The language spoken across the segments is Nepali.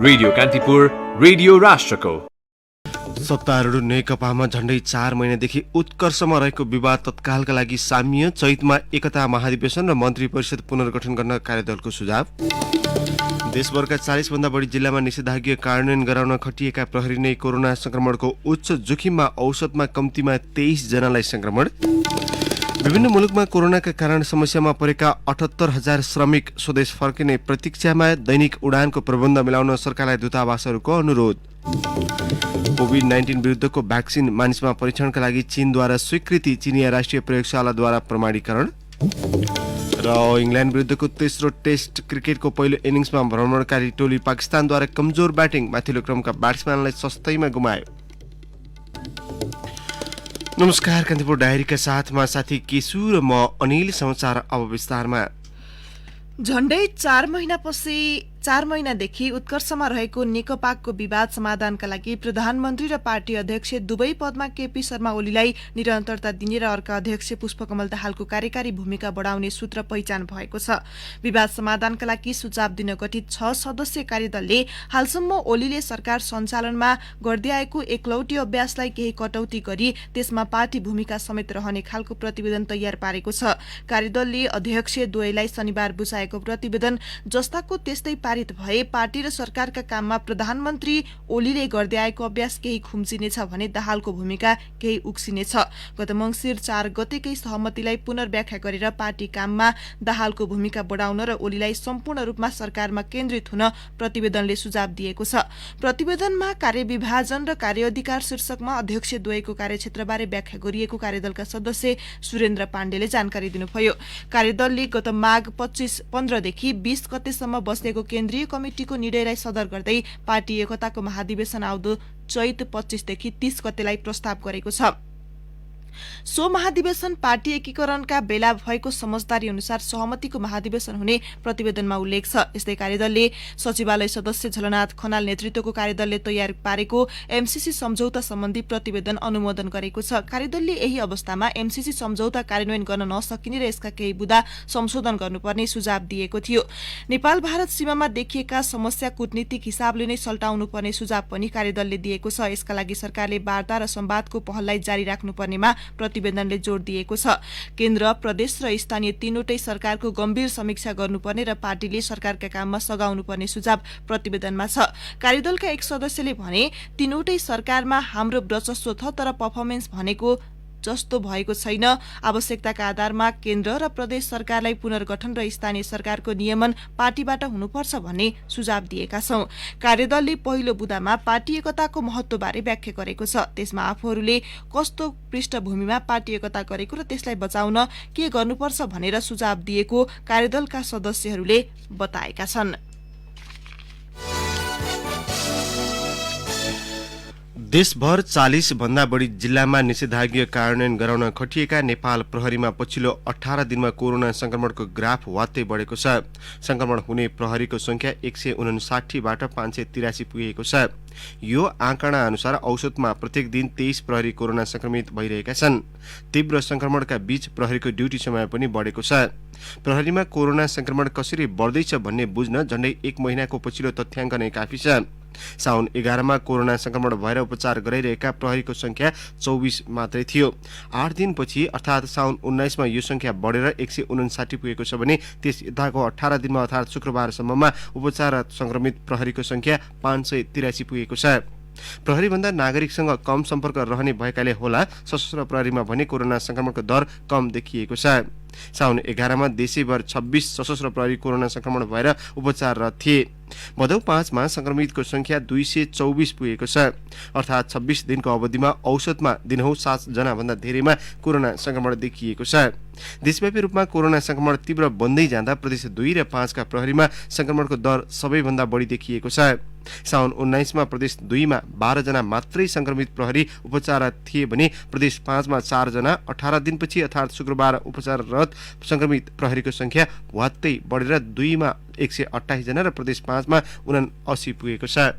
रेडियो कान्तिपुर, रेडियो राष्ट्रको। सत्तारूढ नेकपामा झण्डै 4 महिनादेखि उत्कर्षमा रहेको विवाद तत्कालका लागि सामियो। चैतमा एकता महाधिवेशन र मन्त्री परिषद पुनर्गठन गर्न कार्यदलको सुझाव। देशभरका 40 भन्दा बढी जिल्लामा निषेधाज्ञा कार्यान्वयन गराउन खटिएका प्रहरी नै कोरोना संक्रमणको उच्च जोखिममा औसतमा कम्तीमा 23 जनालाई संक्रमण। विभिन्न मुलुकमा कोरोनाका कारण समस्यामा परेका 78,000 श्रमिक स्वदेश फर्किने प्रतीक्षामा। दैनिक उडानको प्रबन्ध मिलाउन सरकारलाई दूतावासहरूको अनुरोध। कोभिड-19 विरुद्धको भ्याक्सिन मानिसमा परीक्षणका लागि चीनद्वारा स्वीकृति। चिनिया राष्ट्रिय प्रयोगशालाद्वारा प्रमाणीकरण। र इङ्ल्यान्ड विरुद्धको तेस्रो टेस्ट क्रिकेटको पहिलो इनिङ्समा भ्रमणकारी टोली पाकिस्तानद्वारा कमजोर ब्याटिङ, माथिल्लो क्रमका ब्याट्सम्यानलाई सस्तैमा गुमायो। नमस्कार, कान्तिपुर डायरीका साथमा साथी केशु र म अनिल। समाचार अब विस्तारमा। झण्डै 4 महिनादेखि उत्कर्षमा रहेको नेकपाको विवाद समाधानका लागि प्रधानमन्त्री र पार्टी अध्यक्ष दुवै पदमा केपी शर्मा ओलीलाई निरन्तरता दिने र अर्का अध्यक्ष पुष्पकमल दाहालको कार्यकारी भूमिका बढाउने सूत्र पहिचान भएको छ। विवाद समाधानका लागि सुझाव दिन गठित 6 सदस्यीय कार्यदलले हालसम्म ओलीले सरकार सञ्चालनमा गर्दै आएको एकलौटी अभ्यासलाई केही कटौती गरी त्यसमा पार्टी भूमिका समेत रहने खालको प्रतिवेदन तयार पारेको छ। कार्यदलले अध्यक्ष द्वयलाई शनिबार बुझाएको प्रतिवेदन जस्ताको त्यस्तै पारित भए पार्टी र सरकारका काममा प्रधानमन्त्री ओलीले गर्दै आएको अभ्यास केही खुम्चिनेछ भने दाहालको भूमिका केही उक्सिनेछ। गत मङ्सिर 4 गतेकै सहमतिलाई पुनर्व्याख्या गरेर पार्टी काममा दाहालको भूमिका बढाउन र ओलीलाई सम्पूर्ण रूपमा सरकारमा केन्द्रित हुन प्रतिवेदनले सुझाव दिएको छ। प्रतिवेदनमा कार्यविभाजन र कार्यअधिकार शीर्षकमा अध्यक्ष द्वयको कार्यक्षेत्रबारे व्याख्या गरिएको कार्यदलका सदस्य सुरेन्द्र पाण्डेले जानकारी दिनुभयो। कार्यदलले गत माघ 15 देखि 20 गतेसम्म बसेको केन्द्रीय कमिटिको निर्णयलाई सदर गर्दै पार्टी एकताको महाधिवेशन आउँदो चैत 25 देखि 30 गतेलाई प्रस्ताव गरेको छ। सो महाधिवेशन पार्टी एकीकरणका बेला भएको समझदारी अनुसार सहमतिको महाधिवेशन हुने प्रतिवेदनमा उल्लेख छ। यस्तै कार्यदलले सचिवालय सदस्य झलनाथ खनाल नेतृत्वको कार्यदलले तयार पारेको एमसीसी सम्झौता सम्बन्धी प्रतिवेदन अनुमोदन गरेको छ। कार्यदलले यही अवस्थामा एमसीसी सम्झौता कार्यान्वयन गर्न नसकिने र यसका केही बुँदा संशोधन गर्नुपर्ने सुझाव दिएको थियो। नेपाल भारत सीमामा देखिएका समस्या कूटनीतिक हिसाबले नै सल्टाउनुपर्ने सुझाव पनि कार्यदलले दिएको छ। यसका लागि सरकारले वार्ता र संवादको पहललाई जारी राख्नुपर्नेमा प्रतिवेदनले जोड दिएको छ। केन्द्र, प्रदेश र स्थानीय तीनवटै सरकारको गम्भीर समीक्षा गर्नुपर्ने र पार्टीले सरकारका काममा सघाउनुपर्ने सुझाव प्रतिवेदनमा छ। कार्यदलका एक सदस्यले भने तीनवटै सरकारमा हाम्रो वर्चस्व छ तर पर्फर्मेन्स भनेको जस्तो भएको छैन। आवश्यकताका आधारमा केन्द्र र प्रदेश सरकारलाई पुनर्गठन र स्थानीय सरकारको नियमन पार्टीबाट हुनुपर्छ भन्ने सुझाव दिएका छौं। कार्यदलले पहिलो बुँदामा पार्टी एकताको महत्वबारे व्याख्या गरेको छ। त्यसमा आफूहरूले कस्तो पृष्ठभूमिमा पार्टी एकता गरेको र त्यसलाई बचाउन के गर्नुपर्छ भनेर सुझाव दिएको कार्यदलका सदस्यहरूले बताएका छन्। देशभर 40 भन्दा बढी जिल्लामा निषेधाज्ञा कार्यान्वयन गराउन खटिएका नेपाल प्रहरीमा पछिल्लो 18 दिनमा कोरोना संक्रमणको ग्राफ वात्तै बढेको छ। संक्रमण हुने प्रहरीको संख्या 159 बाट 583 पुगेको छ। यो आँकडा अनुसार औसतमा प्रत्येक दिन 23 प्रहरी कोरोना संक्रमित भइरहेका छन्। तीव्र संक्रमणका बीच प्रहरीको ड्युटी समय पनि बढेको छ। प्रहरीमा कोरोना संक्रमण कसरी बढ्दैछ भन्ने बुझ्न झण्डै 1 महिनाको पछिल्लो तथ्याङ्क नै काफी छ। साउन 11 मा कोरोना संक्रमण भएर उपचार गराइरहेका प्रहरीको संख्या 24 मात्रै थियो। 8 दिनपछि अर्थात् साउन 19 मा यो संख्या बढेर 159 पुगेको छ भने त्यस यताको 18 दिनमा अर्थात् शुक्रबारसम्ममा उपचार संक्रमित प्रहरीको संख्या 583 पुगेको छ। प्रहरीभन्दा नागरिकसँग कम सम्पर्क रहने भएकाले होला सशस्त्र प्रहरीमा भने कोरोना संक्रमणको दर कम देखिएको छ। साउन 11 मा देशैभर 26 सशस्त्र प्रहरी कोरोना संक्रमण भएर उपचाररत थिए। भदौ 5 मा संक्रमितको संख्या 224 पुगेको छ। अर्थात् 26 दिनको अवधिमा औसतमा दिनहौ 7 जना भन्दा धेरैमा कोरोना संक्रमण देखिएको छ। देशव्यापी रूपमा कोरोना संक्रमण तीव्र बन्दै जाँदा प्रदेश 2 र 5 का प्रहरीमा संक्रमणको दर सबैभन्दा बढी देखिएको छ। साउन 19 मा प्रदेश 2 मा 12 जना मात्रै संक्रमित प्रहरी उपचाररत थिए भने प्रदेश 5 मा 4 जना 18 दिनपछि अर्थात् शुक्रबार उपचाररत संक्रमित प्रहरीको संख्या वात्तै बढेर 2 मा 128 जना र प्रदेश 5 मा 79 पुगेको छ।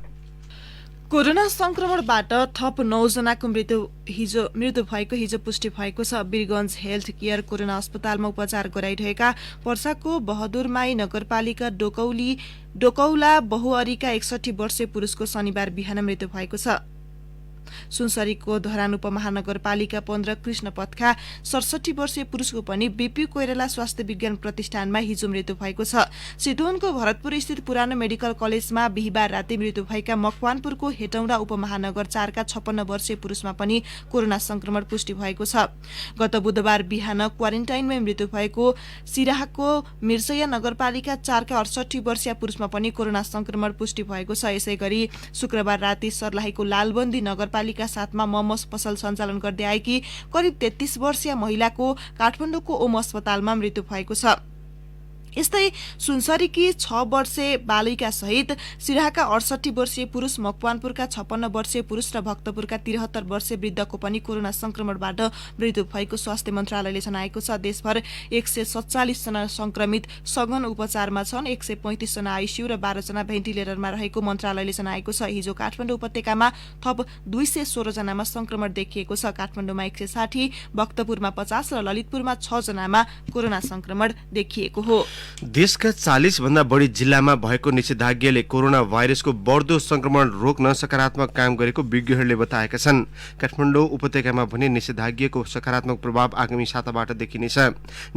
कोरोना संक्रमणबाट थप 9 जनाको मृत्यु भएको हिजो पुष्टि भएको छ। वीरगञ्ज हेल्थ केयर कोरोना अस्पतालमा उपचार गराइरहेका पर्साको बहादुरमाई नगरपालिका डोकौला बहुअरीका 61 वर्षीय पुरुषको शनिबार बिहान मृत्यु भएको छ। सुनसरीको धरान उपमहानगरपालिका 15 कृष्ण पथका 67 वर्षीय पुरुषको पनि बीपी कोइराला स्वास्थ्य विज्ञान प्रतिष्ठानमा हिजो मृत्यु भएको छ। चितवनको भरतपुर स्थित पुरानो मेडिकल कलेजमा बिहिबार राति मृत्यु भएका मकवानपुरको हेटौँडा उपमहानगर 4 का 56 वर्षीय पुरुषमा पनि कोरोना संक्रमण पुष्टि भएको छ। गत बुधबार बिहान क्वारेन्टाइनमै मृत्यु भएको सिराहाको मिर्सैया नगरपालिका 4 का 68 वर्षीय पुरुषमा पनि कोरोना संक्रमण पुष्टि भएको छ। यसैगरी शुक्रबार राति सर्लाहीको लालबन्दी नगरपालिका 7 मा मोमोस पसल सञ्चालन गर्दै आएकी करिब 33 वर्षीय महिलाको काठमाडौँको ओम अस्पतालमा मृत्यु भएको छ। यस्तै सुनसरीकी 6 वर्षीय बालिका सहित सिराहाका 68 वर्षीय पुरुष, मकवानपुरका 56 वर्षीय पुरुष र भक्तपुरका 73 वर्षीय वृद्धको पनि कोरोना संक्रमणबाट मृत्यु भएको स्वास्थ्य मन्त्रालयले जनाएको छ। देशभर 147 जना संक्रमित सघन उपचारमा छन्। 135 जना आइसियु र 12 जना भेन्टिलेटरमा रहेको मन्त्रालयले जनाएको छ। हिजो काठमाडौँ उपत्यकामा थप 216 जनामा संक्रमण देखिएको छ। काठमाडौँमा 160, भक्तपुरमा 50 र ललितपुरमा 6 जनामा कोरोना संक्रमण देखिएको हो। देशका 40 भन्दा बढी जिल्लामा भएको निषेधाज्ञाले कोरोना भाइरसको बढ्दो संक्रमण रोक्न सकारात्मक काम गरेको विज्ञहरूले बताएका छन्। काठमाडौँ उपत्यकामा भने निषेधाज्ञाको सकारात्मक प्रभाव आगामी साताबाट देखिनेछ।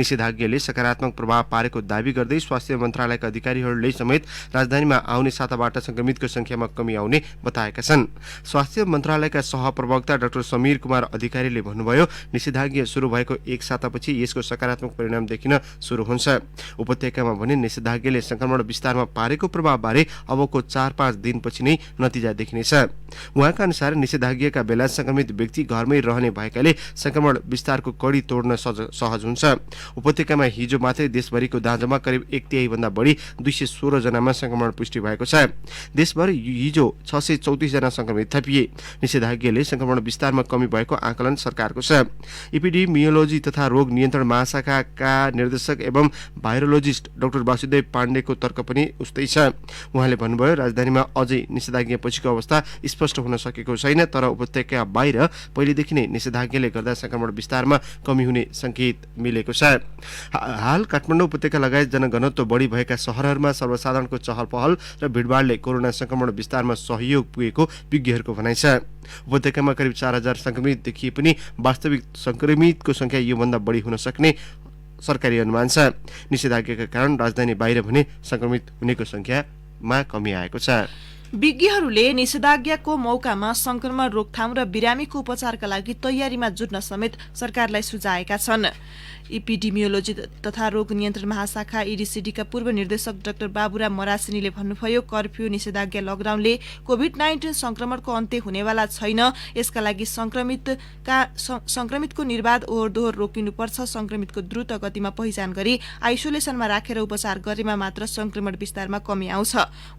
निषेधाज्ञाले सकारात्मक प्रभाव पारेको दावी गर्दै स्वास्थ्य मन्त्रालयका अधिकारीहरूले समेत राजधानीमा आउने साताबाट संक्रमितको संख्यामा कमी आउने बताएका छन्। स्वास्थ्य मन्त्रालयका सहप्रवक्ता डाक्टर समीर कुमार अधिकारीले भन्नुभयो, निषेधाज्ञा सुरु भएको एक सातापछि यसको सकारात्मक परिणाम देखिन सुरु हुन्छ। उपत्यकामा भने निषेधाज्ञाले संक्रमण विस्तारमा पारेको प्रभावबारे अबको 4-5 दिनपछि नै नतिजा देखिनेछ। उहाँका अनुसार निषेधाज्ञाका बेला संक्रमित व्यक्ति घरमै रहने भएकाले संक्रमण विस्तारको कडी तोड्न सहज हुन्छ। उपत्यकामा हिजो मात्रै देशभरिको दाँजोमा करिब 1/3 भन्दा बढी 216 जनामा संक्रमण पुष्टि भएको छ। देशभर हिजो 634 जना संक्रमित थपिए। निषेधाज्ञाले संक्रमण विस्तारमा कमी भएको आकलन सरकारको छ। एपिडेमियोलोजी तथा रोग नियन्त्रण महाशाखाका निर्देशक एवं भाइरोलोजिस्ट डाक्टर वासुदेव पाण्डेको तर्क पनि उस्तै छ। उहाँले भन्नुभयो, राजधानीमा अझै निषेधाज्ञा पछिको अवस्था स्पष्ट हुन सकेको छैन, तर उपत्यका बाहिर पहिलेदेखि नै निषेधाज्ञाले गर्दा संक्रमण विस्तारमा कमी हुने संकेत मिलेको छ। हाल काठमाडौँ उपत्यका लगायत जनघनत्व बढी भएका शहरहरूमा सर्वसाधारणको चहल पहल र भिडभाडले कोरोना संक्रमण विस्तारमा सहयोग पुगेको विज्ञहरूको भनाइ छ। उपत्यकामा करिब 4000 संक्रमित देखिए पनि वास्तविक संक्रमितको संख्या योभन्दा बढी हुन सक्ने सरकारी अनुमान छ। निषेधाज्ञाका कारण राजधानी बाहिर भने संक्रमित हुनेको संख्यामा कमी आएको छ। विज्ञहरूले निषेधाज्ञाको मौकामा संक्रमण रोकथाम र बिरामीको उपचारका लागि तयारीमा जुट्न समेत सरकारलाई सुझाएका छन्। एपिडेमियोलोजी तथा रोग नियन्त्रण महाशाखा EDCDका पूर्व निर्देशक डाक्टर बाबुराम मरासिनीले भन्नुभयो, कर्फ्यू, निषेधाज्ञा, लकडाउनले कोभिड-19 संक्रमणको अन्त्य हुनेवाला छैन। यसका लागि संक्रमितको निर्बाध ओहोरदोहोर रोकिनुपर्छ। संक्रमितको द्रुत गतिमा पहिचान गरी आइसोलेसनमा राखेर उपचार गरेमा मात्र संक्रमण विस्तारमा कमी आउँछ।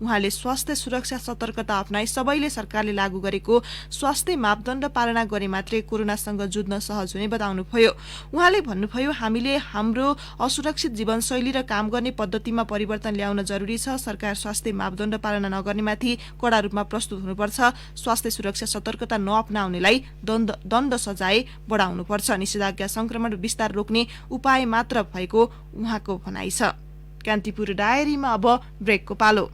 उहाँले स्वास्थ्य सुरक्षा सतर्कता अपनाई सबैले सरकारले लागू गरेको स्वास्थ्य मापदण्ड पालना गरे मात्रै कोरोनासँग जुझ्न सहज हुने बताउनुभयो। उहाँले भन्नुभयो, हामीले हाम्रो असुरक्षित जीवनशैली र काम गर्ने पद्धतिमा परिवर्तन ल्याउन जरुरी छ। सरकार स्वास्थ्य मापदण्ड पालना नगर्नेमाथि कडा रूपमा प्रस्तुत हुनुपर्छ। स्वास्थ्य सुरक्षा सतर्कता नअपनाउनेलाई दण्ड सजाय बढाउनुपर्छ। निषेधाज्ञा संक्रमण विस्तार रोक्ने उपाय मात्र भएको उहाँको भनाइ छ। कान्तिपुर डायरीमा अब ब्रेकको पालो।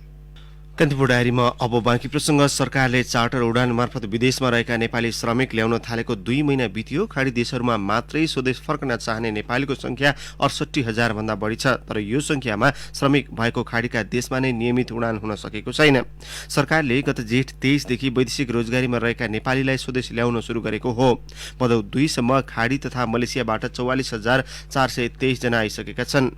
कान्तिपुर डायरीमा अब बाँकी प्रसङ्ग। सरकारले चार्टर उडान मार्फत विदेशमा रहेका नेपाली श्रमिक ल्याउन थालेको 2 महिना बित्यो। खाडी देशहरूमा मात्रै स्वदेश फर्कन चाहने नेपालीको संख्या 68,000 भन्दा बढी छ, तर यो संख्यामा श्रमिक भएको खाडीका देशमा नै नियमित उडान हुन सकेको छैन। सरकारले गत जेठ 23 देखि वैदेशिक रोजगारीमा रहेका नेपालीलाई स्वदेश ल्याउन सुरु गरेको हो। भदौ 2 सम्म खाडी तथा मलेसियाबाट 44,423 जना आइसकेका छन्।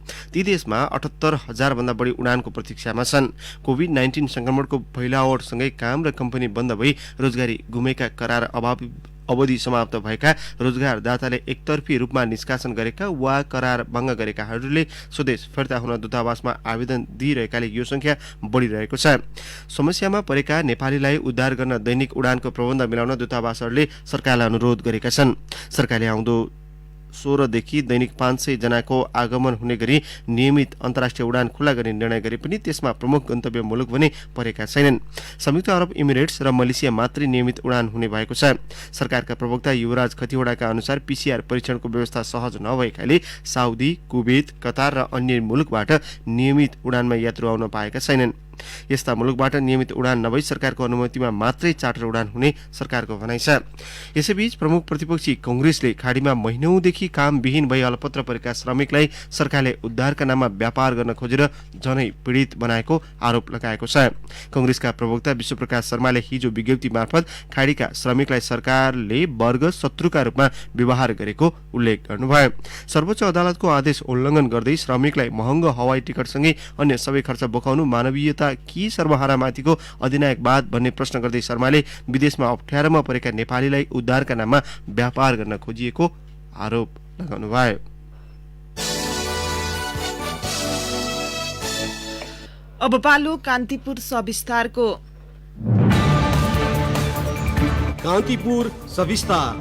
ती देशमा 78,000 भन्दा बढी उडानको प्रतीक्षामा छन्। कोभिड-19 संक्रमणको फैलावटसँगै काम र कम्पनी बन्द भई रोजगारी गुमेका करार अवधि समाप्त भएका रोजगारदाताले एकतर्फी रूपमा निष्कासन गरेका वा करार भङ्ग गरेकाहरूले स्वदेश फिर्ता हुन दूतावासमा आवेदन दिइरहेकाले यो संख्या बढिरहेको छ। समस्यामा परेका नेपालीलाई उद्धार गर्न दैनिक उडानको प्रबन्ध मिलाउन दूतावासहरूले सरकारलाई अनुरोध गरेका छन्। सरकारले आउँदो 16 देखि दैनिक 500 जनाको आगमन हुने गरी नियमित अन्तर्राष्ट्रिय उडान खुला गर्ने निर्णय गरे पनि त्यसमा प्रमुख गन्तव्य मुलुक भने परेका छैनन्। संयुक्त अरब इमिरेट्स र मलेसिया मात्रै नियमित उडान हुने भएको छ। सरकारका प्रवक्ता युवराज खतिवडाका अनुसार पीसीआर परीक्षणको व्यवस्था सहज नभएकाले साउदी, कुवेत, कतार र अन्य मुलुकबाट नियमित उडानमा यात्रु आउन पाएका छैनन्। यस्ता मुलुकबाट नियमित उडान नभई सरकारको अनुमतिमा मात्रै चार्टर उडान हुने सरकारको भनाइ छ। यसैबीच प्रमुख प्रतिपक्षी कांग्रेसले खाडीमा महिनौंदेखि कामविहीन भई अलपत्र परेका श्रमिकलाई सरकारले उद्धारका नाममा व्यापार गर्न खोजेर झनै पीडित बनाएको आरोप लगाएको छ। कांग्रेसका प्रवक्ता विश्वप्रकाश शर्माले हिजो विज्ञप्ति मार्फत खाडीका श्रमिकलाई सरकारले वर्ग शत्रुका रूपमा व्यवहार गरेको उल्लेख गर्नुभयो। सर्वोच्च अदालतको आदेश उल्लङ्घन गर्दै श्रमिकलाई महँगो हवाई टिकटसँगै अन्य सबै खर्च बोकाउनु मानवीयता कि सर्वहारामाथिको अधिनायकवाद भन्ने प्रश्न गर्दै शर्माले विदेशमा अप्ठ्यारोमा परेका नेपालीलाई उद्धारका नाममा व्यापार गर्न खोजिएको आरोप लगाउनुभयो। अब पालो कान्तिपुर सविस्तारको। कान्तिपुर सविस्तार।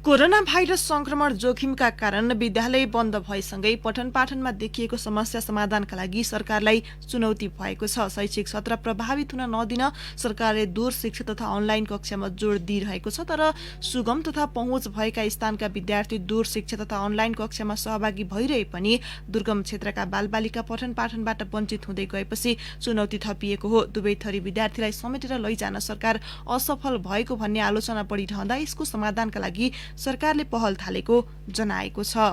कोरोना भाइरस संक्रमण जोखिमका कारण विद्यालय बन्द भएसँगै पठन पाठनमा देखिएको समस्या समाधानका लागि सरकारलाई चुनौती भएको छ। शैक्षिक सत्र प्रभावित हुन नदिन सरकारले दूर शिक्षा तथा अनलाइन कक्षामा जोड दिइरहेको छ। तर सुगम तथा पहुँच भएका स्थानका विद्यार्थी दूर शिक्षा तथा अनलाइन कक्षामा सहभागी भइरहे पनि दुर्गम क्षेत्रका बालबालिका पठन पाठनबाट वञ्चित हुँदै गएपछि चुनौती थपिएको हो। दुवै थरी विद्यार्थीलाई समेटेर लैजान सरकार असफल भएको भन्ने आलोचना बढिरहँदा यसको समाधानका लागि सरकारले पहल थालेको जनाएको छ।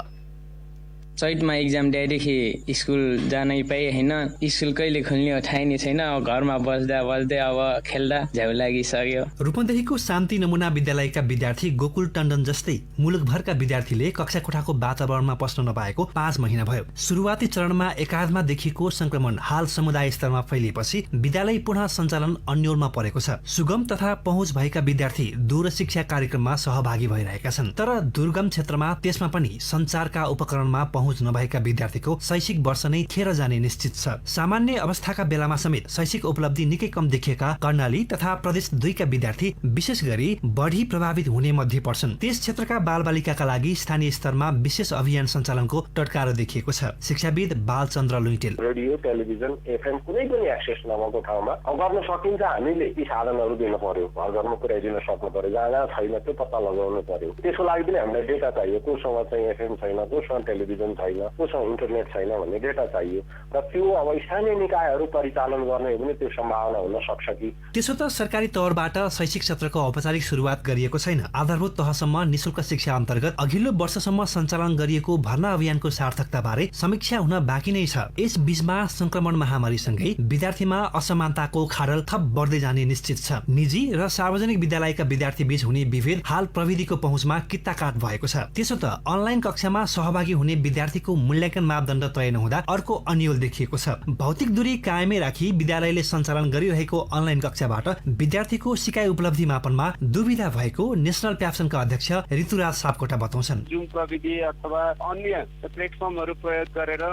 चैतमा एक्जाम दिएदेखि स्कुल जानै पाएँ होइन। स्कुल कहिले खुल्ने हो थाहा नै छैन। घरमा बस्दा बस्दै अब खेल्दा झ्याउ लागिसक्यो। रूपन्देहीको शान्ति नमुना विद्यालयका विद्यार्थी गोकुल टण्डन जस्तै मुलुकभरका विद्यार्थीले कक्षा कोठाको वातावरणमा पस्न नपाएको 5 महिना भयो। सुरुवाती चरणमा एकाधमा देखिएको संक्रमण हाल समुदाय स्तरमा फैलिएपछि विद्यालय पुनः सञ्चालन अन्योलमा परेको छ। सुगम तथा पहुँच भएका विद्यार्थी दूर शिक्षा कार्यक्रममा सहभागी भइरहेका छन्। तर दुर्गम क्षेत्रमा त्यसमा पनि सञ्चारका उपकरणमा पहुँच नभएका विद्यार्थीको शैक्षिक वर्ष नै खेर जाने निश्चित छ। सामान्य अवस्थाका बेलामा समेत शैक्षिक उपलब्धि निकै कम देखिएका कर्णाली तथा प्रदेश 2 का विद्यार्थी विशेष गरी बढी प्रभावित हुने मध्ये पर्छन्। त्यस क्षेत्रका बालबालिकाका लागि स्थानीय स्तरमा विशेष अभियान सञ्चालनको टटकारो देखिएको छ। शिक्षाविद Balchandra Luitel. Radio, television, FM कुनै पनि एक्सेस नभएको ठाउँमा गर्न सकिन्छ। हामीले ती साधनहरू दिन पर्यो। घर घरमा पुर्याइदिन सक्नु पर्यो। जहाँ छैन त्यो पत्ता लगाउनु पर्यो। त्यसको लागि पनि हामीलाई डेटा चाहियो। कोसँग चाहिँ एफएम छैन, कोसँग टेलिभिजन छैन, कोसँग इन्टरनेट छैन भन्ने डेटा चाहियो। र त्यो अब स्थानीय निकायहरू परिचालन गर्ने हो भने त्यो सम्भावना हुन सक्छ कि। त्यसो त सरकारी तौरबाट शैक्षिक सत्रको औपचारिक सुरुवात गरिएको छैन। आधारभूत तहसम्म निशुल्क शिक्षा अन्तर्गत अघिल्लो वर्षसम्म सञ्चालन गरिएको भर्ना अभियानको सार्थकता बारे समीक्षा हुन बाँकी नै छ। यस बीचमा संक्रमण महामारीसँगै विद्यार्थीमा असमानताको खाडल थप बढ्दै जाने निश्चित छ। निजी र सार्वजनिक विद्यालयका विद्यार्थी बीच हुने विभेद हाल प्रविधिको पहुँचमा कित्ताकाट भएको छ। त्यसो त अनलाइन कक्षामा सहभागी हुने विद्यार्थीको मूल्याङ्कन मापदण्ड तय नहुँदा अर्को अन्यल देखिएको छ। भौतिक दूरी कायमै राखी विद्यालयले सञ्चालन गरिरहेको अनलाइन कक्षाबाट विद्यार्थीको सिकाइ उपलब्धि मापनमा दुविधा भएको नेशनल प्याप्सनका अध्यक्ष ऋतुराज सापकोटा बताउँछन्। जुम प्रविधि अथवा अन्य प्लेटफर्महरू प्रयोग गरेर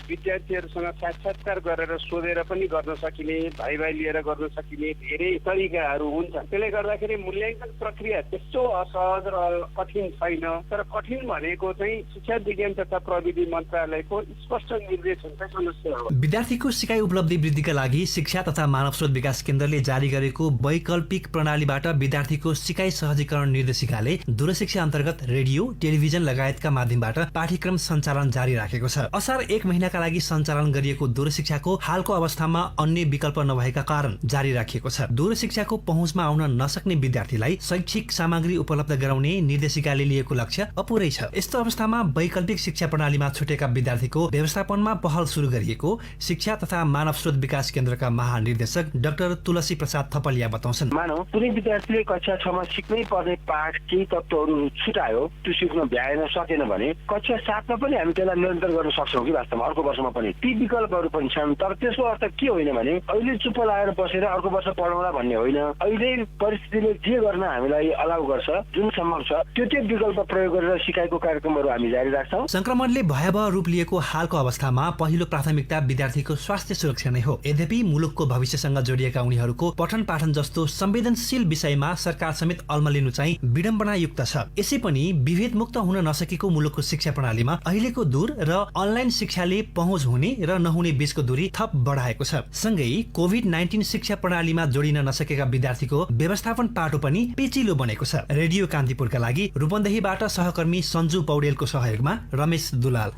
विद्यार्थीहरूसँग साक्षात्कार गरेर सोधेर पनि गर्न सकिने, भाइ लिएर गर्न सकिने धेरै तरिकाहरू हुन्छ। त्यसले गर्दाखेरि मूल्याङ्कन प्रक्रिया त्यस्तो असहज र कठिन छैन। तर कठिन भनेको चाहिँ शिक्षा विज्ञान तथा प्रविधि मन्त्रालयको स्पष्ट निर्देश हुन्छ समस्या हो। विद्यार्थीको सिकाइ उपलब्धि वृद्धिका लागि शिक्षा तथा मानव स्रोत विकास केन्द्रले जारी गरेको वैकल्पिक प्रणालीबाट विद्यार्थीको सिकाइ सहजीकरण निर्देशिकाले दूरशिक्षा अन्तर्गत रेडियो, टेलिभिजन लगायतका माध्यमबाट पाठ्यक्रम सञ्चालन जारी राखेको छ। असार 1 महिनाका लागि सञ्चालन गरिएको दूरशिक्षाको हालको अवस्थामा अन्य विकल्प नभएका कारण जारी राखिएको छ। दूरशिक्षाको पहुँचमा आउन नसक्ने विद्यार्थीलाई शैक्षिक सामग्री उपलब्ध गराउने निर्देशिकाले लिएको लक्ष्य अपुरै छ। यस्तो अवस्थामा वैकल्पिक शिक्षा प्रणालीमा छुटेका विद्यार्थीको व्यवस्थापनमा पहल सुरु गरिएको शिक्षा तथा मानव स्रोत विकास केन्द्रका महानिर्देशक डाक्टर तुलसी प्रसाद थपलिया बताउँछन्। मानौ कुनै विद्यार्थीले कक्षा 6 मा सिक्नै पर्ने पाठ केही तत्त्वहरू छुटायो, त्यो सिक्न भ्याएन सकेन भने कक्षा 7 मा पनि हामी त्यसलाई निरन्तर गर्न सक्छौँ कि वास्तवमा अर्को वर्षमा पनि ती विकल्पहरू पनि छन्। तर त्यसको अर्थ के होइन भने अहिले चुप्प लागेर बसेर अर्को वर्ष पढौँला भन्ने होइन। अहिले परिस्थितिले जे गर्न हामीलाई अलाउ गर्छ, जुन सम्भव छ त्यो विकल्प प्रयोग गरेर सिकाइको कार्यक्रमहरू हामी जारी राख्छौँ। संक्रमणले भयावह रूप लिएको हालको अवस्थामा पहिलो प्राथमिकता विद्यार्थीको स्वास्थ्य सुरक्षा नै हो। यद्यपि मुलुकको भविष्यसँग जोडिएका उनीहरूको पठन पाठन जस्तो संवेदनशील विषयमा सरकार समेत अल्मलिनु चाहिँ विडम्बनायुक्त छ। यसै पनि विभेदमुक्त हुन नसकेको मुलुकको शिक्षा प्रणालीमा अहिलेको दूर र अनलाइन शिक्षाले पहुँच हुने र नहुने बीचको दूरी थप बढाएको छ। सँगै कोभिड-19 शिक्षा प्रणालीमा जोडिन नसकेका विद्यार्थीको व्यवस्थापन पाटो पनि पेचिलो बनेको छ। रेडियो कान्तिपुरका लागि रूपन्देहीबाट सहकर्मी सञ्जु पौडेलको सहयोगमा रमेश दुलाल।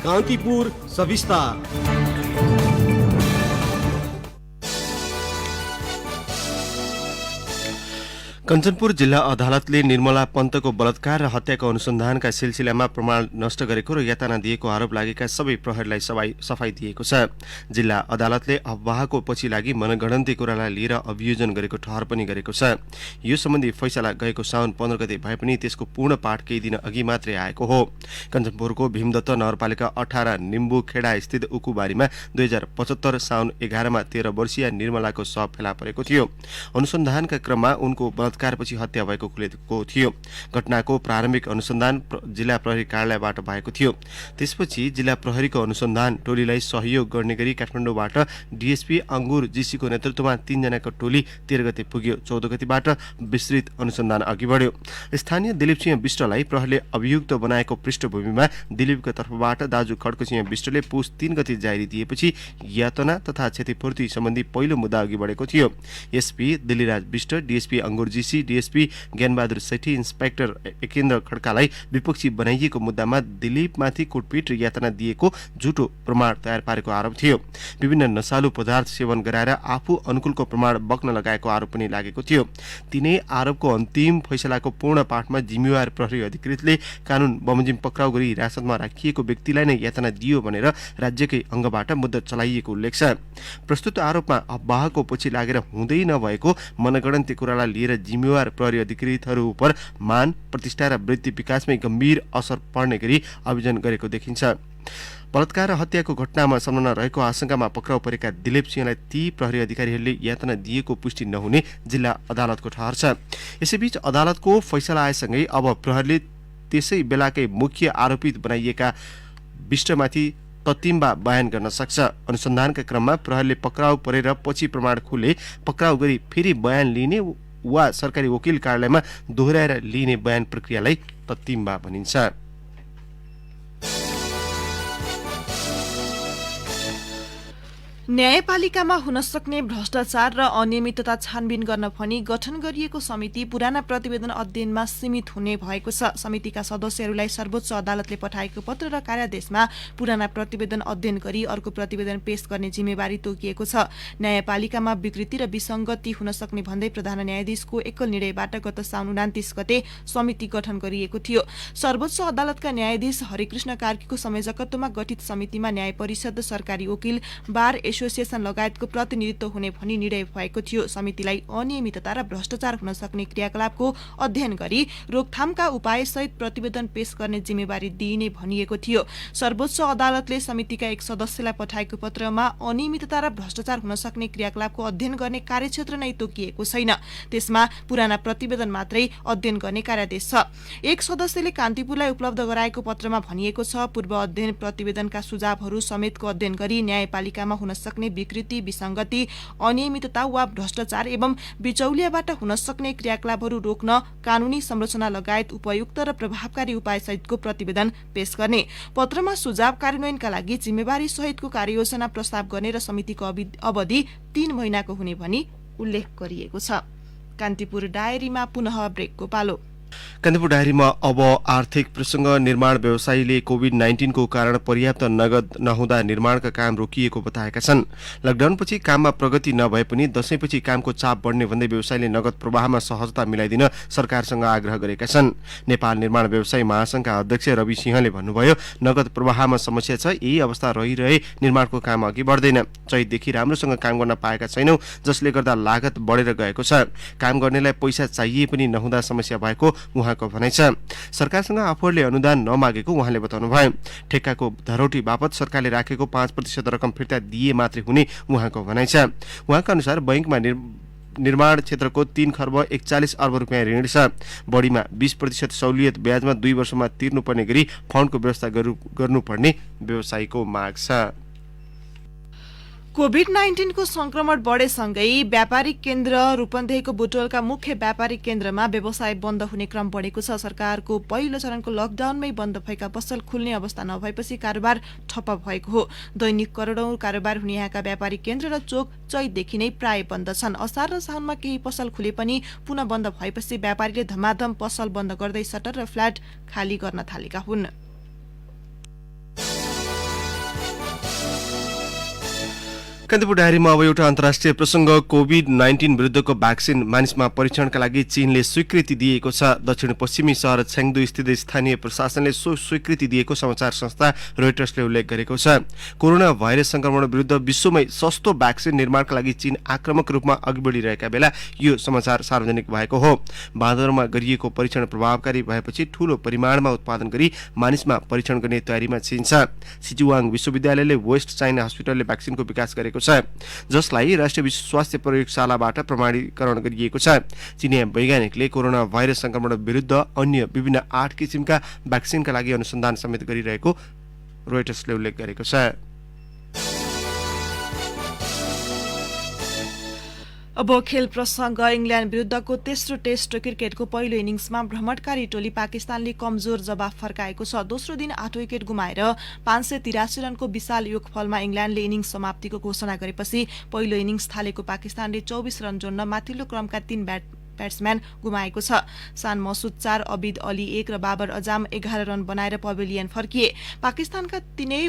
कान्तिपुर सविस्तार। कञ्चनपुर जिल्ला अदालतले निर्मला पन्तको बलात्कार र हत्याको अनुसन्धानका सिलसिलामा प्रमाण नष्ट गरेको र यातना दिएको आरोप लागेका सबै प्रहरीलाई सफाई दिएको छ। जिल्ला अदालतले अफवाहको पछि लागि मनगणन्ती कुरालाई लिएर अभियोजन गरेको ठहर पनि गरेको छ। यो सम्बन्धी फैसला गएको साउन 15 गते भए पनि त्यसको पूर्ण पाठ केही दिन अघि मात्रै आएको हो। कञ्चनपुरको भीमदत्त नगरपालिका 18 निम्बु खेडा स्थित उकुबारीमा 2075 साउन 11 मा 13 वर्षीय निर्मलाको शव फेला परेको थियो। अनुसन्धानका क्रममा उनको पछि हत्या भएको खुलेको थियो। घटनाको प्रारम्भिक अनुसन्धान जिल्ला प्रहरी कार्यालयबाट भएको थियो। त्यसपछि जिल्ला प्रहरीको अनुसन्धान टोलीलाई सहयोग गर्ने गरी काठमाडौँबाट डीएसपी अङ्गुर जीसीको नेतृत्वमा 3 जनाको टोली 13 गते पुग्यो। 14 गतेबाट विस्तृत अनुसन्धान अघि बढ्यो। स्थानीय दिलीप सिंह विष्टलाई प्रहरीले अभियुक्त बनाएको पृष्ठभूमिमा दिलीपको तर्फबाट दाजु खड्कसिंह विष्टले पुस 3 गते जारी दिएपछि यातना तथा क्षतिपूर्ति सम्बन्धी पहिलो मुद्दा अघि बढेको थियो। एसपी दिल्लीराज विष्ट, डीएसपी अङ्गुर जीसी, डीएसपी ज्ञानबहादुर सेठी, इन्स्पेक्टर एकेन्द्र खड्कालाई विपक्षी बनाइएको मुद्दामा दिलीपमाथि कुटपिट र यातना दिएको झुटो प्रमाण तयार पारेको आरोप थियो। विभिन्न नशालु पदार्थ सेवन गराएर आफू अनुकूलको प्रमाण बक्न लगाएको आरोप पनि लागेको थियो। तिनै आरोपको अन्तिम फैसलाको पूर्ण पाठमा जिम्मेवार प्रहरी अधिकृतले कानून बमोजिम पक्राउ गरी हिरासतमा राखिएको व्यक्तिलाई नै यातना दियो भनेर राज्यकै अङ्गबाट मुद्दा चलाइएको उल्लेख छ। प्रस्तुत आरोपमा अफवाहको पछि लागेर हुँदै नभएको मनगणन्ती कुरालाई लिएर जिम्मेवार प्रहरी अधिकृतहरू उप मान, प्रतिष्ठा र वृत्ति विकासमै गम्भीर असर पर्ने गरी अभियोजन गरेको देखिन्छ। बलात्कार र हत्याको घटनामा संलग्न रहेको आशंकामा पक्राउ परेका दिलीप सिंहलाई ती प्रहरी अधिकारीहरूले यातना दिएको पुष्टि नहुने जिल्ला अदालतको ठहर छ। यसैबीच अदालतको फैसला आएसँगै अब प्रहरीले त्यसै बेलाकै मुख्य आरोपित बनाइएका विष्टमाथि तत्तिम्बा बयान गर्न सक्छ। अनुसन्धानका क्रममा प्रहरीले पक्राउ परेर पछि प्रमाण खुले पक्राउ गरी फेरि बयान लिने वा सरकारी वकिल कार्यालयमा दोहोर्याएर लिने बयान प्रक्रियालाई तत्तिम्बा भनिन्छ। न्यायपालिकामा हुन सक्ने भ्रष्टाचार र अनियमितता छानबिन गर्न भनी गठन गरिएको समिति पुराना प्रतिवेदन अध्ययनमा सीमित हुने भएको छ। समितिका सदस्यहरूलाई सर्वोच्च अदालतले पठाएको पत्र र कार्यादेशमा पुराना प्रतिवेदन अध्ययन गरी अर्को प्रतिवेदन पेश गर्ने जिम्मेवारी तोकिएको छ। न्यायपालिकामा विकृति र विसङ्गति हुन सक्ने भन्दै प्रधान न्यायाधीशको एकल निर्णयबाट गत साउन 29 गते समिति गठन गरिएको थियो। सर्वोच्च अदालतका न्यायाधीश हरिकृष्ण कार्कीको संयोजकत्वमा गठित समितिमा न्याय परिषद, सरकारी वकिल, बार एसोसिएसन लगायतको प्रतिनिधित्व हुने भनी निर्णय भएको थियो। समितिलाई अनियमितता र भ्रष्टाचार हुन सक्ने क्रियाकलापको अध्ययन गरी रोकथामका उपायसहित प्रतिवेदन पेश गर्ने जिम्मेवारी दिइने भनिएको थियो। सर्वोच्च अदालतले समितिका एक सदस्यलाई पठाएको पत्रमा अनियमितता र भ्रष्टाचार हुन सक्ने क्रियाकलापको अध्ययन गर्ने कार्यक्षेत्र नै तोकिएको छैन। त्यसमा पुराना प्रतिवेदन मात्रै अध्ययन गर्ने कार्यादेश छ। एक सदस्यले कान्तिपुरलाई उपलब्ध गराएको पत्रमा भनिएको छ, पूर्व अध्ययन प्रतिवेदनका सुझावहरू समेतको अध्ययन गरी न्यायपालिकामा हुन सक्ने विकृति, विसङ्गति, अनियमितता वा भ्रष्टाचार एवं बिचौलियाबाट हुन सक्ने क्रियाकलापहरू रोक्न कानूनी संरचना लगायत उपयुक्त र प्रभावकारी उपायसहितको प्रतिवेदन पेश गर्ने। पत्रमा सुझाव कार्यान्वयनका लागि जिम्मेवारी सहितको कार्ययोजना प्रस्ताव गर्ने र समितिको अवधि 3 महिनाको हुने भनी उल्लेख गरिएको छ। कान्तिपुर डायरीमा पुनः ब्रेकको पालो। कान्तिपुर डायरीमा अब आर्थिक प्रसंग। निर्माण व्यवसायीले कोभिड-19 को कारण पर्याप्त नगद नहुँदा निर्माणका काम रोकिएको बताएका छन्। लकडाउनपछि काममा प्रगति नभए पनि दशैंपछि कामको चाप बढ्ने भन्दै व्यवसायीले नगद प्रवाहमा सहजता मिलाइदिन सरकारसँग आग्रह गरेका छन्। नेपाल निर्माण व्यवसायी महासंघका अध्यक्ष रवि सिंहले भन्नुभयो, नगद प्रवाहमा समस्या छ, यही अवस्था रहिरहे निर्माणको काम अघि बढ्दैन। चैतदेखि राम्रोसँग काम गर्न पाएका छैनौं, जसले गर्दा लागत बढेर गएको छ। काम गर्नेलाई पैसा चाहिए पनि नहुँदा समस्या भएको उहाँको भनाइ छ। सरकारसँग आफूहरूले अनुदान नमागेको उहाँले बताउनुभयो। ठेक्काको धरोटी बापत सरकारले राखेको 5% रकम फिर्ता दिए मात्रै हुने उहाँको भनाइ छ। उहाँका अनुसार बैंकमा निर्माण क्षेत्रको 3 खर्ब 41 अर्ब रुपियाँ ऋण छ। बढीमा 20% सहुलियत ब्याजमा 2 वर्षमा तिर्नुपर्ने गरी फन्डको व्यवस्था गर्नुपर्ने व्यवसायीको माग छ। कोभिड-19 को संक्रमण बढेसँगै व्यापारिक केन्द्र रूपन्देहीको बुटवलका मुख्य व्यापारिक केन्द्रमा व्यवसाय बन्द हुने क्रम बढेको छ। सरकारको पहिलो चरणको लकडाउनमै बन्द भएका पसल खुल्ने अवस्था नभएपछि कारोबार ठप्प भएको हो। दैनिक करोडौं कारोबार हुने यहाँका व्यापारिक केन्द्र र चोक चैतदेखि नै प्राय बन्द छन्। असार र साउनमा केही पसल खुले पनि पुनः बन्द भएपछि व्यापारीले धमाधम पसल बन्द गर्दै सटर र फ्ल्याट खाली गर्न थालेका हुन्। कान्तिपुर डायरीमा अब एउटा अन्तर्राष्ट्रिय प्रसंग। कोभिड-19 विरुद्धको भ्याक्सिन मानिसमा परीक्षणका लागि चीनले स्वीकृति दिएको छ। दक्षिण पश्चिमी शहर छेङदु स्थित स्थानीय प्रशासनले सो स्वीकृति दिएको समाचार संस्था रोइटर्सले उल्लेख गरेको छ। कोरोना भाइरस संक्रमण विरुद्ध विश्वमै सस्तो भ्याक्सिन निर्माणका लागि चीन आक्रामक रूपमा अघि बढिरहेका बेला यो समाचार सार्वजनिक भएको हो। बाँदरमा गरिएको परीक्षण प्रभावकारी भएपछि ठूलो परिमाणमा उत्पादन गरी मानिसमा परीक्षण गर्ने तयारीमा चीन छ। सिचुवाङ विश्वविद्यालयले वेस्ट चाइना हस्पिटलले भ्याक्सिनको विकास गरेको छ, जसलाई राष्ट्रिय स्वास्थ्य प्रयोगशालाबाट प्रमाणीकरण गरिएको छ। चीनिया वैज्ञानिकले कोरोना भाइरस संक्रमण विरुद्ध अन्य विभिन्न 8 किसिमका भ्याक्सिनका लागि अनुसन्धान समेत गरिरहेको रोइटर्सले उल्लेख गरेको छ। अब खेल प्रसंग। इंग्ल्याण्ड विरुद्धको तेस्रो टेस्ट क्रिकेटको पहिलो इनिङ्समा भ्रमणकारी टोली पाकिस्तानले कमजोर जवाफ फर्काएको छ। दोस्रो दिन 8 विकेट गुमाएर 583 रनको विशाल योगफलमा इंग्ल्याण्डले इनिङ्स समाप्तिको घोषणा गरेपछि पहिलो इनिङ्स थालेको पाकिस्तानले 24 रन जोड्न माथिल्लो क्रमका 3 ब्याट्सम्यान गुमाएको छ। सान मसुद 4, अबिद अली 1 र बाबर अजाम 11 रन बनाएर पवेलियन फर्किए। पाकिस्तानका 3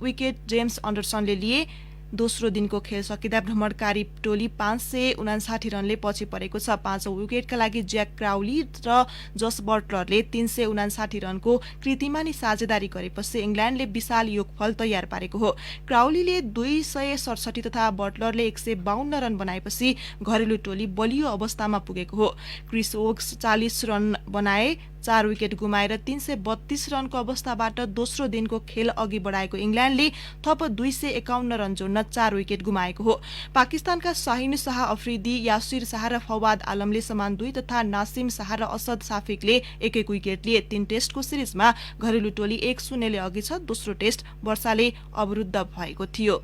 विकेट जेम्स एन्डरसनले लिए। दोस्रो दिनको खेल सकिँदा भ्रमणकारी टोली 559 रनले पछि परेको छ। 5औं विकेटका लागि ज्याक क्राउली र जस बटलरले 359 रनको कृतिमानी साझेदारी गरेपछि इंग्ल्याण्डले विशाल योगफल तयार पारेको हो। क्राउलीले 267 तथा बटलरले 152 रन बनाएपछि घरेलु टोली बलियो अवस्थामा पुगेको हो। क्रिस वोक्स 40 रन बनाए। 4 विकेट गुमाएर 332 रनको अवस्थाबाट दोस्रो दिनको खेल अघि बढाएको इंग्ल्याण्डले थप 251 रन जोड्न 4 विकेट गुमाएको हो। पाकिस्तानका शाहिन शाह अफ्रिदी, यासिर शाह र फवाद आलमले समान 2 तथा नासिम शाह र असद साफिकले 1-1 विकेट लिए। 3 टेस्टको सिरिजमा घरेलु टोली 1-0 ले अघि छ। दोस्रो टेस्ट वर्षाले अवरुद्ध भएको थियो।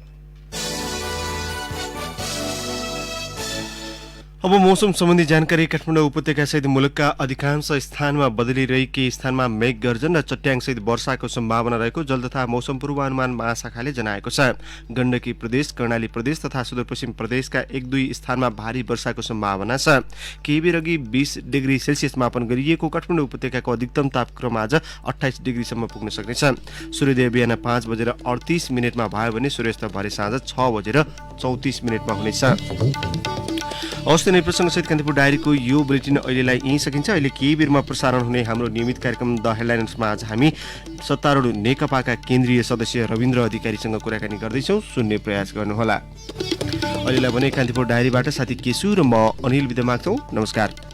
अब मौसम सम्बन्धी जानकारी। काठमाडौँ उपत्यका सहित मुलुकका अधिकांश स्थानमा बदली रही केही स्थानमा मेघ गर्जन र चट्याङसहित वर्षाको सम्भावना रहेको जल तथा मौसम पूर्वानुमान महाशाखाले जनाएको छ। गण्डकी प्रदेश, कर्णाली प्रदेश तथा सुदूरपश्चिम प्रदेशका 1-2 स्थानमा भारी वर्षाको सम्भावना छ। केही बेर अघि 20 डिग्री सेल्सियस मापन गरिएको काठमाडौँ उपत्यकाको अधिकतम तापक्रम आज 28 डिग्रीसम्म पुग्न सक्नेछ। सूर्योदय बिहान 5:38 भयो भने सूर्यास्त भरे साँझ 6:34 हुनेछ। हवस् त, नै प्रसङ्गसहित कान्तिपुर डायरीको यो बुलेटिन अहिलेलाई यहीँ सकिन्छ। अहिले केही बेरमा प्रसारण हुने हाम्रो नियमित कार्यक्रम द हेडलाइन्समा आज हामी सत्तारूढ नेकपाका केन्द्रीय सदस्य रविन्द्र अधिकारीसँग कुराकानी गर्दैछौँ। सुन्ने प्रयास गर्नुहोला। अहिलेलाई भने कान्तिपुर डायरीबाट साथी केशु र म अनिल बिदा माग्छौँ। नमस्कार।